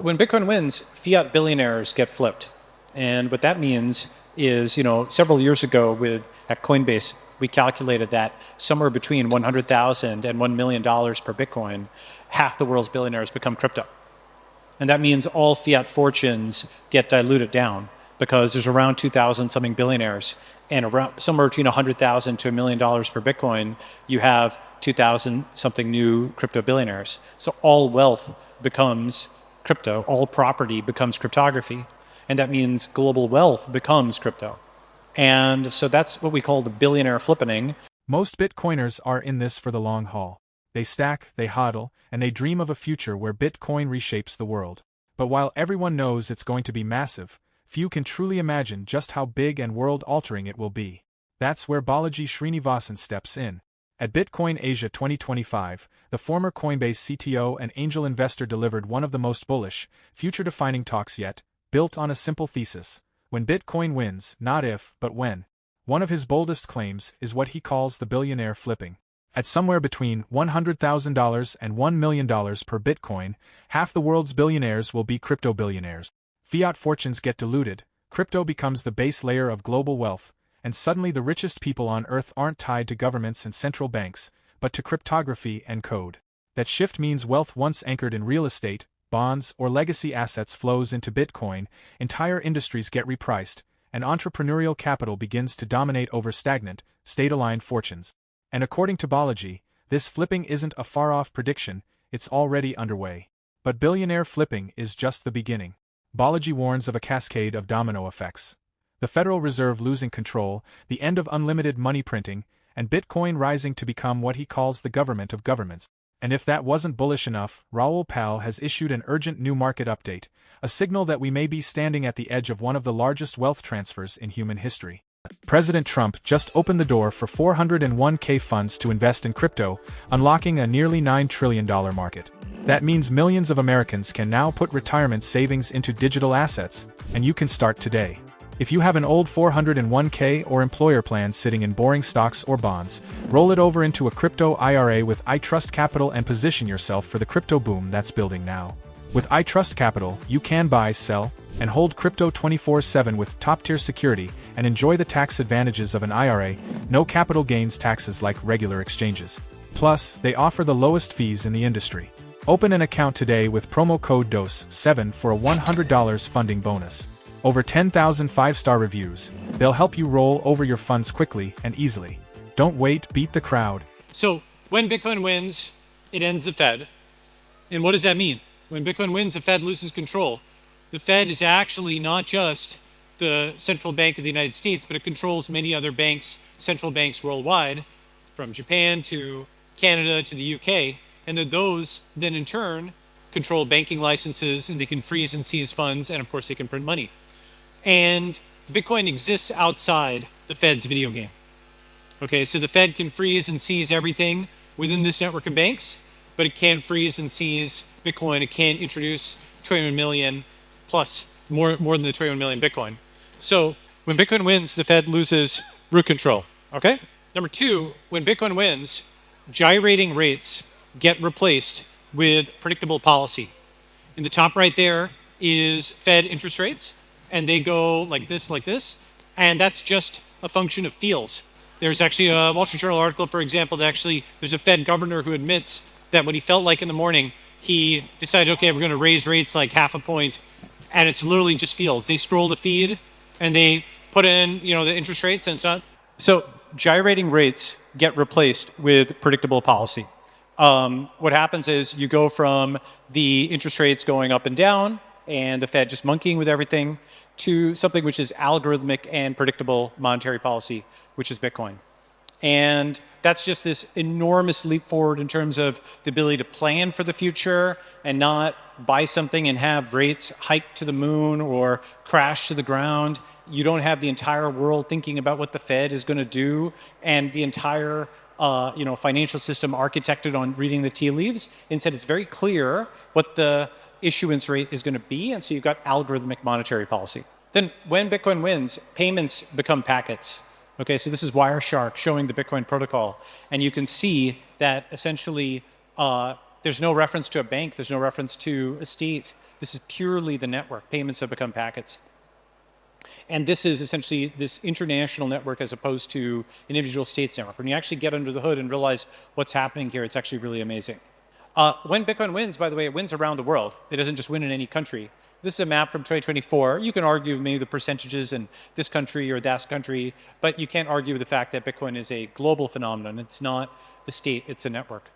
When Bitcoin wins, fiat billionaires get flipped. And what that means is, several years ago at Coinbase, we calculated that somewhere between $100,000 and $1 million per Bitcoin, half the world's billionaires become crypto. And that means all fiat fortunes get diluted down because there's around 2,000 something billionaires, and around somewhere between $100,000 to $1 million per Bitcoin, you have 2,000 something new crypto billionaires. So all wealth becomes crypto, all property becomes cryptography, and that means global wealth becomes crypto. And so that's what we call the billionaire flippening. Most Bitcoiners are in this for the long haul. They stack, they hodl, and they dream of a future where Bitcoin reshapes the world. But while everyone knows it's going to be massive, few can truly imagine just how big and world-altering it will be. That's where Balaji Srinivasan steps in. At Bitcoin Asia 2025, the former Coinbase CTO and angel investor delivered one of the most bullish, future-defining talks yet, built on a simple thesis: when Bitcoin wins, not if, but when. One of his boldest claims is what he calls the billionaire flipping. At somewhere between $100,000 and $1 million per Bitcoin, half the world's billionaires will be crypto billionaires. Fiat fortunes get diluted, crypto becomes the base layer of global wealth, and suddenly the richest people on Earth aren't tied to governments and central banks, but to cryptography and code. That shift means wealth once anchored in real estate, bonds, or legacy assets flows into Bitcoin, entire industries get repriced, and entrepreneurial capital begins to dominate over stagnant, state-aligned fortunes. And according to Balaji, this flipping isn't a far-off prediction, it's already underway. But billionaire flipping is just the beginning. Balaji warns of a cascade of domino effects. The Federal Reserve losing control, the end of unlimited money printing, and Bitcoin rising to become what he calls the government of governments. And if that wasn't bullish enough, Raoul has issued an urgent new market update, a signal that we may be standing at the edge of one of the largest wealth transfers in human history. President Trump just opened the door for 401k funds to invest in crypto, unlocking a nearly $9 trillion market. That means millions of Americans can now put retirement savings into digital assets, and you can start today. If you have an old 401k or employer plan sitting in boring stocks or bonds, roll it over into a crypto IRA with ITrust Capital and position yourself for the crypto boom that's building now. With ITrust Capital, you can buy, sell, and hold crypto 24/7 with top-tier security and enjoy the tax advantages of an IRA, no capital gains taxes like regular exchanges. Plus, they offer the lowest fees in the industry. Open an account today with promo code DOSE7 for a $100 funding bonus. Over 10,000 5-star reviews. They'll help you roll over your funds quickly and easily. Don't wait, beat the crowd. So when Bitcoin wins, it ends the Fed. And what does that mean? When Bitcoin wins, the Fed loses control. The Fed is actually not just the central bank of the United States, but it controls many other banks, central banks worldwide, from Japan to Canada to the UK. And then those then in turn control banking licenses, and they can freeze and seize funds, and of course they can print money. And Bitcoin exists outside the Fed's video game. Okay, so the Fed can freeze and seize everything within this network of banks, but it can't freeze and seize Bitcoin. It can't introduce 21 million plus more than the 21 million Bitcoin. So when Bitcoin wins, the Fed loses root control. Okay? Number two, when Bitcoin wins, gyrating rates get replaced with predictable policy. In the top right there is Fed interest rates, and they go like this, and that's just a function of feels. There's actually a Wall Street Journal article, for example, that actually there's a Fed governor who admits that what he felt like in the morning, he decided, okay, we're going to raise rates like half a point, and it's literally just feels. They stroll a feed, and they put in, the interest rates and so on. So gyrating rates get replaced with predictable policy. What happens is you go from the interest rates going up and down, and the Fed just monkeying with everything, to something which is algorithmic and predictable monetary policy, which is Bitcoin. And that's just this enormous leap forward in terms of the ability to plan for the future and not buy something and have rates hike to the moon or crash to the ground. You don't have the entire world thinking about what the Fed is going to do and the entire financial system architected on reading the tea leaves. Instead, it's very clear what the issuance rate is going to be, and so you've got algorithmic monetary policy. Then when Bitcoin wins, payments become packets. Okay, so this is Wireshark showing the Bitcoin protocol, and you can see that essentially there's no reference to a bank, there's no reference to a state. This is purely the network. Payments have become packets. And this is essentially this international network as opposed to an individual states network. When you actually get under the hood and realize what's happening here, it's actually really amazing. When Bitcoin wins, by the way, it wins around the world. It doesn't just win in any country. This is a map from 2024. You can argue maybe the percentages in this country or that country, but you can't argue with the fact that Bitcoin is a global phenomenon. It's not the state, it's a network.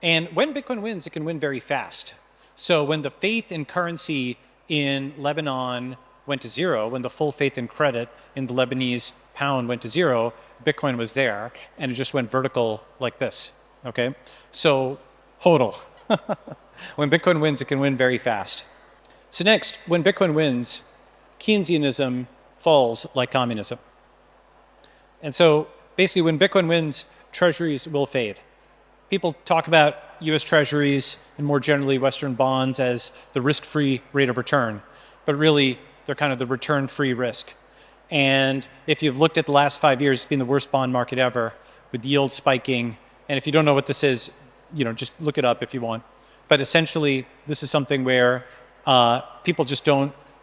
And when Bitcoin wins, it can win very fast. So when the faith in currency in Lebanon went to zero, when the full faith in credit in the Lebanese pound went to zero, Bitcoin was there, and it just went vertical like this, okay? So, hodl. When Bitcoin wins, it can win very fast. So next, when Bitcoin wins, Keynesianism falls like communism. And so basically when Bitcoin wins, treasuries will fade. People talk about US treasuries and more generally Western bonds as the risk-free rate of return, but really they're kind of the return-free risk. And if you've looked at the last 5 years, it's been the worst bond market ever with yield spiking. And if you don't know what this is, just look it up if you want. But essentially, this is something where people just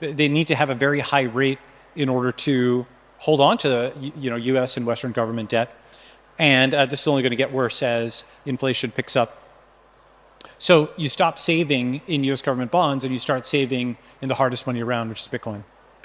they need to have a very high rate in order to hold on to the US and Western government debt. And this is only going to get worse as inflation picks up. So you stop saving in US government bonds and you start saving in the hardest money around, which is Bitcoin.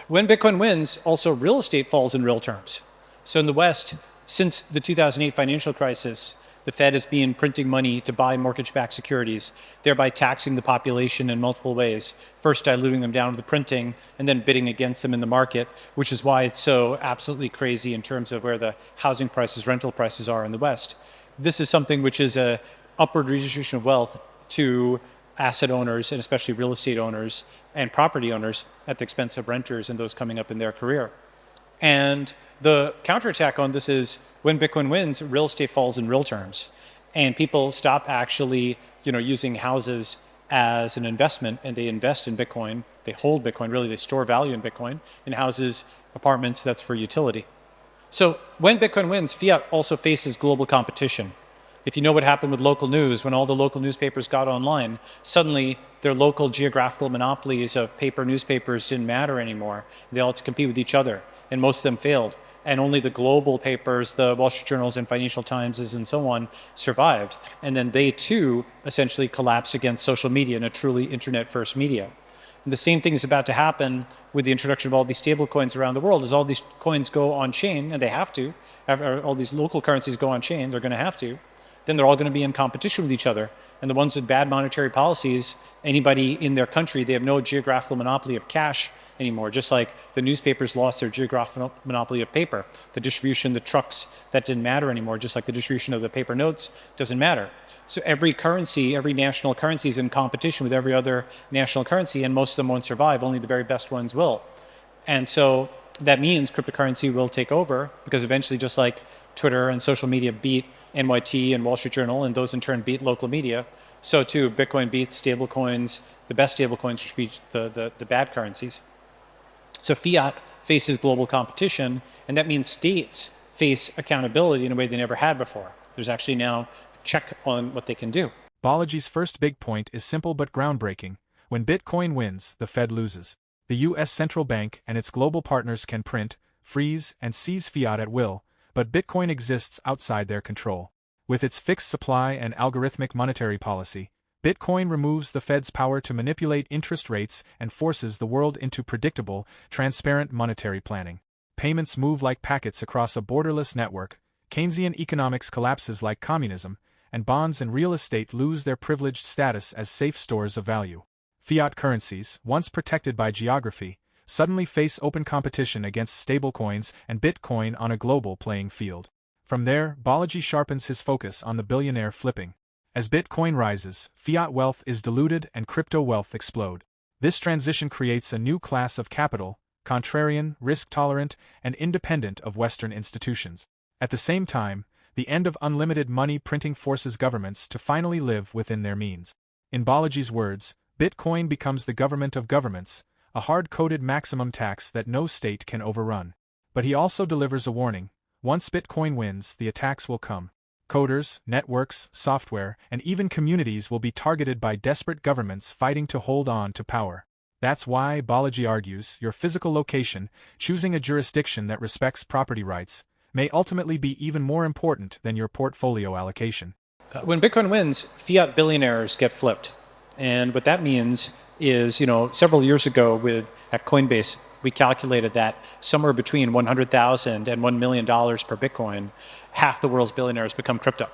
When Bitcoin wins, also real estate falls in real terms. So in the West, since the 2008 financial crisis, the Fed has been printing money to buy mortgage-backed securities, thereby taxing the population in multiple ways, first diluting them down to the printing and then bidding against them in the market, which is why it's so absolutely crazy in terms of where the housing prices, rental prices are in the West. This is something which is a upward redistribution of wealth to asset owners and especially real estate owners and property owners at the expense of renters and those coming up in their career. And the counterattack on this is when Bitcoin wins, real estate falls in real terms. And people stop actually, using houses as an investment and they invest in Bitcoin. They hold Bitcoin, really they store value in Bitcoin. In houses, apartments, that's for utility. So when Bitcoin wins, fiat also faces global competition. If you know what happened with local news, when all the local newspapers got online, suddenly their local geographical monopolies of paper newspapers didn't matter anymore. They all had to compete with each other, and most of them failed. And only the global papers, the Wall Street Journals and Financial Timeses and so on, survived. And then they too essentially collapsed against social media and a truly internet-first media. And the same thing is about to happen with the introduction of all these stable coins around the world. As all these coins go on-chain, and they have to, all these local currencies go on-chain, they're going to have to, then they're all going to be in competition with each other. And the ones with bad monetary policies, anybody in their country, they have no geographical monopoly of cash anymore, just like the newspapers lost their geographical monopoly of paper. The distribution, the trucks, that didn't matter anymore, just like the distribution of the paper notes doesn't matter. So every currency, every national currency is in competition with every other national currency, and most of them won't survive, only the very best ones will. And so that means cryptocurrency will take over, because eventually, just like Twitter and social media beat NYT and Wall Street Journal, and those in turn beat local media, so too Bitcoin beats stablecoins, the best stablecoins, which beat the bad currencies. So fiat faces global competition, and that means states face accountability in a way they never had before. There's actually now a check on what they can do. Balaji's first big point is simple but groundbreaking. When Bitcoin wins, the Fed loses. The US central bank and its global partners can print, freeze, and seize fiat at will, but Bitcoin exists outside their control. With its fixed supply and algorithmic monetary policy, Bitcoin removes the Fed's power to manipulate interest rates and forces the world into predictable, transparent monetary planning. Payments move like packets across a borderless network, Keynesian economics collapses like communism, and bonds and real estate lose their privileged status as safe stores of value. Fiat currencies, once protected by geography, suddenly face open competition against stablecoins and Bitcoin on a global playing field. From there, Balaji sharpens his focus on the billionaire flipping. As Bitcoin rises, fiat wealth is diluted and crypto wealth explode. This transition creates a new class of capital, contrarian, risk-tolerant, and independent of Western institutions. At the same time, the end of unlimited money printing forces governments to finally live within their means. In Balaji's words, Bitcoin becomes the government of governments, a hard-coded maximum tax that no state can overrun. But he also delivers a warning: once Bitcoin wins, the attacks will come. Coders, networks, software, and even communities will be targeted by desperate governments fighting to hold on to power. That's why, Balaji argues, your physical location, choosing a jurisdiction that respects property rights, may ultimately be even more important than your portfolio allocation. When Bitcoin wins, fiat billionaires get flipped. And what that means is, several years ago at Coinbase, we calculated that somewhere between $100,000 and $1 million per Bitcoin, half the world's billionaires become crypto.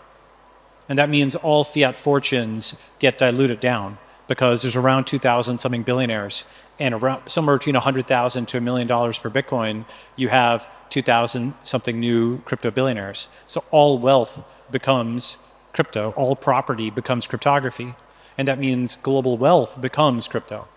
And that means all fiat fortunes get diluted down because there's around 2,000 something billionaires, and around somewhere between $100,000 to $1 million per Bitcoin, you have 2,000 something new crypto billionaires. So all wealth becomes crypto, all property becomes cryptography, and that means global wealth becomes crypto.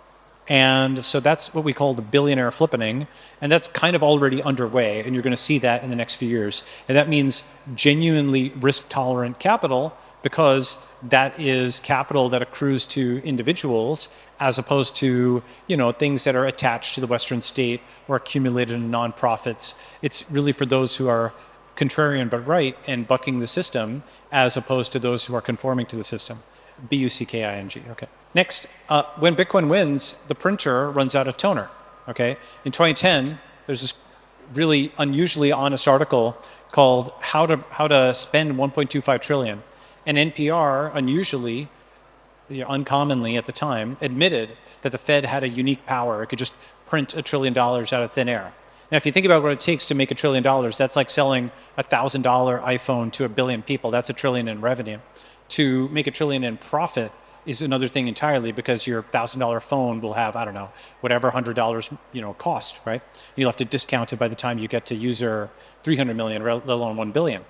And so that's what we call the billionaire flippening, and that's kind of already underway, and you're going to see that in the next few years. And that means genuinely risk-tolerant capital, because that is capital that accrues to individuals as opposed to things that are attached to the Western state or accumulated in nonprofits. It's really for those who are contrarian but right and bucking the system, as opposed to those who are conforming to the system. B-U-C-K-I-N-G. Okay. Next, when Bitcoin wins, the printer runs out of toner. Okay. In 2010, there's this really unusually honest article called "How to Spend 1.25 Trillion," and NPR unusually, uncommonly at the time, admitted that the Fed had a unique power. It could just print $1 trillion out of thin air. Now, if you think about what it takes to make $1 trillion, that's like selling a $1,000 iPhone to 1 billion people. That's $1 trillion in revenue. To make $1 trillion in profit is another thing entirely, because your $1,000 phone will have, I don't know, whatever $100 cost, right? You'll have to discount it by the time you get to user 300 million, let alone 1 billion.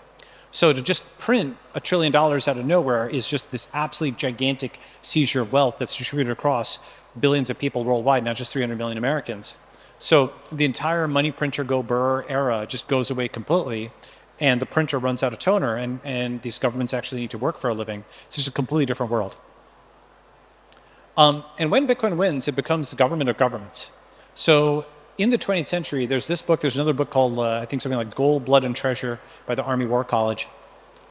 So to just print $1 trillion out of nowhere is just this absolutely gigantic seizure of wealth that's distributed across billions of people worldwide, not just 300 million Americans. So the entire money printer go burr era just goes away completely, and the printer runs out of toner, and these governments actually need to work for a living. It's just a completely different world. And when Bitcoin wins, it becomes the government of governments. So in the 20th century, there's another book called, I think something like Gold, Blood, and Treasure by the Army War College.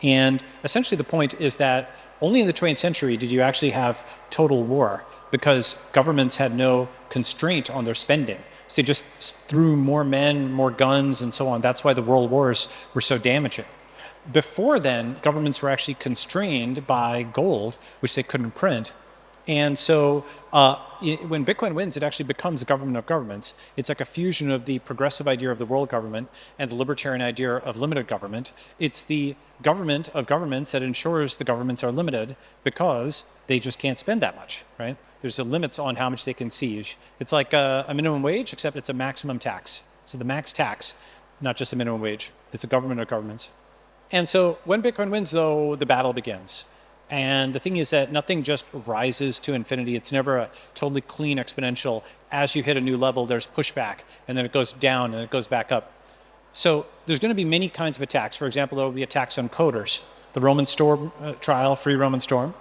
And essentially the point is that only in the 20th century did you actually have total war, because governments had no constraint on their spending. So they just threw more men, more guns, and so on. That's why the world wars were so damaging. Before then, governments were actually constrained by gold, which they couldn't print. And so when Bitcoin wins, it actually becomes a government of governments. It's like a fusion of the progressive idea of the world government and the libertarian idea of limited government. It's the government of governments that ensures the governments are limited because they just can't spend that much, right? There's limits on how much they can seize. It's like a minimum wage, except it's a maximum tax. So the max tax, not just a minimum wage. It's a government of governments. And so when Bitcoin wins, though, the battle begins. And the thing is that nothing just rises to infinity. It's never a totally clean exponential. As you hit a new level, there's pushback, and then it goes down and it goes back up. So there's going to be many kinds of attacks. For example, there will be attacks on coders. The Roman Storm trial, Free Roman Storm,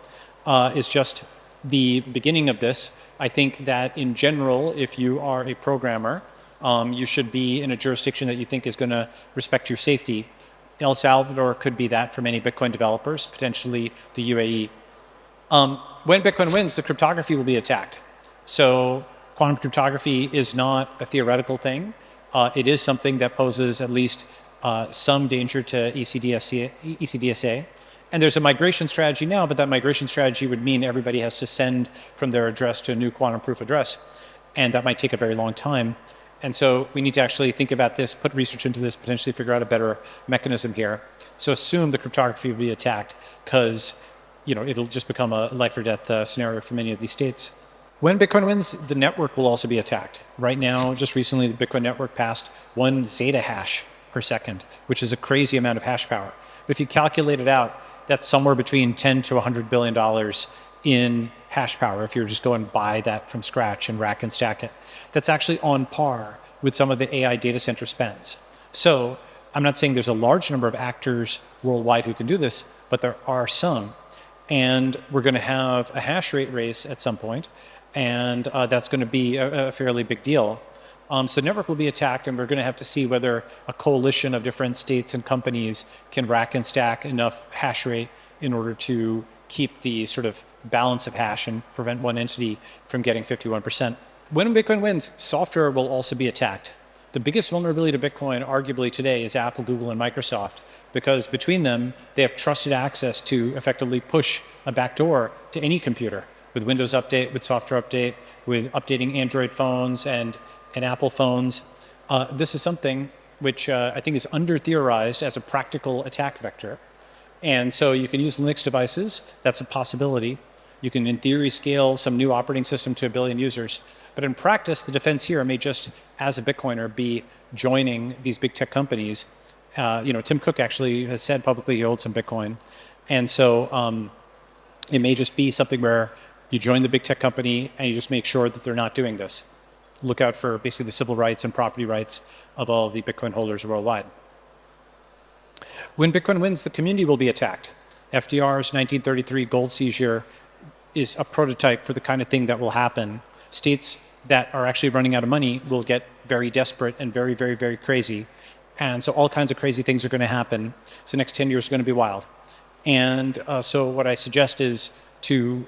is just the beginning of this. I think that in general, if you are a programmer, you should be in a jurisdiction that you think is going to respect your safety. El Salvador could be that for many Bitcoin developers, potentially the UAE. When Bitcoin wins, the cryptography will be attacked. So quantum cryptography is not a theoretical thing. It is something that poses at least some danger to ECDSA. And there's a migration strategy now, but that migration strategy would mean everybody has to send from their address to a new quantum proof address. And that might take a very long time. And so we need to actually think about this, put research into this, potentially figure out a better mechanism here. So assume the cryptography will be attacked, because it'll just become a life or death scenario for many of these states. When Bitcoin wins, the network will also be attacked. Right now, just recently, the Bitcoin network passed 1 zeta hash per second, which is a crazy amount of hash power. But if you calculate it out, that's somewhere between $10 to $100 billion in hash power if you're just going to buy that from scratch and rack and stack it. That's actually on par with some of the AI data center spends. So I'm not saying there's a large number of actors worldwide who can do this, but there are some. And we're going to have a hash rate race at some point, and that's going to be a fairly big deal. So the network will be attacked, and we're going to have to see whether a coalition of different states and companies can rack and stack enough hash rate in order to keep the sort of balance of hash and prevent one entity from getting 51%. When Bitcoin wins, software will also be attacked. The biggest vulnerability to Bitcoin, arguably today, is Apple, Google, and Microsoft, because between them, they have trusted access to effectively push a backdoor to any computer with Windows Update, with software update, with updating Android phones and Apple phones. This is something which I think is under-theorized as a practical attack vector. And so you can use Linux devices. That's a possibility. You can, in theory, scale some new operating system to 1 billion users. But in practice, the defense here may just, as a Bitcoiner, be joining these big tech companies. Tim Cook actually has said publicly he holds some Bitcoin. And so it may just be something where you join the big tech company and you just make sure that they're not doing this. Look out for basically the civil rights and property rights of all of the Bitcoin holders worldwide. When Bitcoin wins, the community will be attacked. FDR's 1933 gold seizure is a prototype for the kind of thing that will happen. States that are actually running out of money will get very desperate and very, very, very crazy. And so all kinds of crazy things are going to happen. So the next 10 years are going to be wild. And so what I suggest is to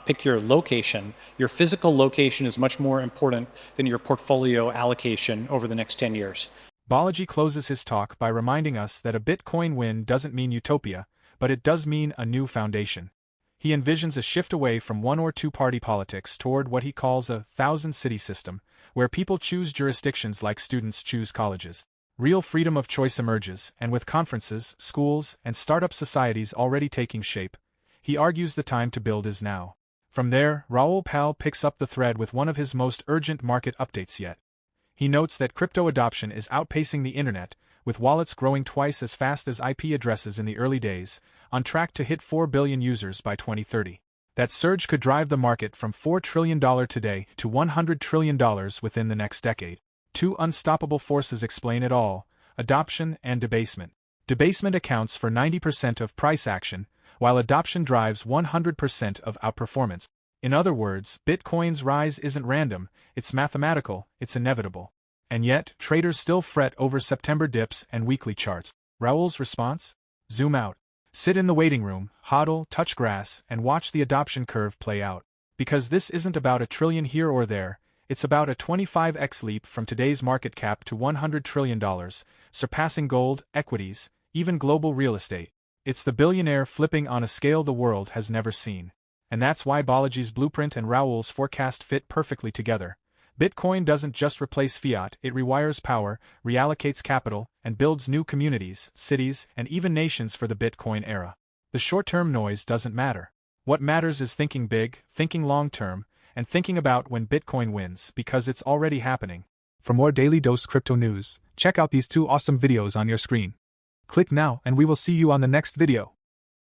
pick your location. Your physical location is much more important than your portfolio allocation over the next 10 years. Balaji closes his talk by reminding us that a Bitcoin win doesn't mean utopia, but it does mean a new foundation. He envisions a shift away from one or two party politics toward what he calls a 1,000-city system, where people choose jurisdictions like students choose colleges. Real freedom of choice emerges, and with conferences, schools, and startup societies already taking shape, he argues the time to build is now. From there, Raoul picks up the thread with one of his most urgent market updates yet. He notes that crypto adoption is outpacing the internet, with wallets growing twice as fast as IP addresses in the early days, on track to hit 4 billion users by 2030. That surge could drive the market from $4 trillion today to $100 trillion within the next decade. Two unstoppable forces explain it all: adoption and debasement. Debasement accounts for 90% of price action, while adoption drives 100% of outperformance. In other words, Bitcoin's rise isn't random, it's mathematical, it's inevitable. And yet, traders still fret over September dips and weekly charts. Raoul's response? Zoom out. Sit in the waiting room, hodl, touch grass, and watch the adoption curve play out. Because this isn't about $1 trillion here or there, it's about a 25x leap from today's market cap to $100 trillion, surpassing gold, equities, even global real estate. It's the billionaire flipping on a scale the world has never seen. And that's why Balaji's blueprint and Raoul's forecast fit perfectly together. Bitcoin doesn't just replace fiat, it rewires power, reallocates capital, and builds new communities, cities, and even nations for the Bitcoin era. The short-term noise doesn't matter. What matters is thinking big, thinking long-term, and thinking about when Bitcoin wins, because it's already happening. For more Daily Dose Crypto news, check out these two awesome videos on your screen. Click now and we will see you on the next video.